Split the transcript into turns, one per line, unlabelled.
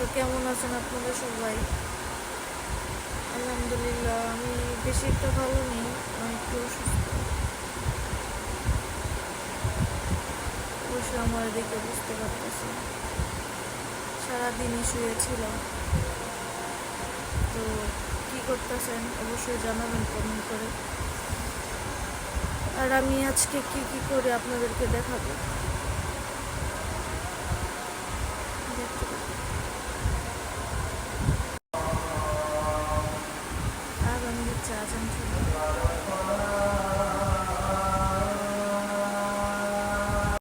তো কেমন আছেন আপনারা সবাই? আলহামদুলিল্লাহ, আমি বেশি একটা ভালো নেই, আমি একটু অসুস্থ। অবশ্যই আমার দেখে বুঝতে পারতেছি। সারাদিনই শুয়েছিলাম। তো কি করতেছেন অবশ্যই জানাবেন কমেন্ট করে। আর আমি আজকে কি কি করে আপনাদেরকে দেখাবো। দেখতে থাকুন। আজান দিচ্ছে, আজান শুনে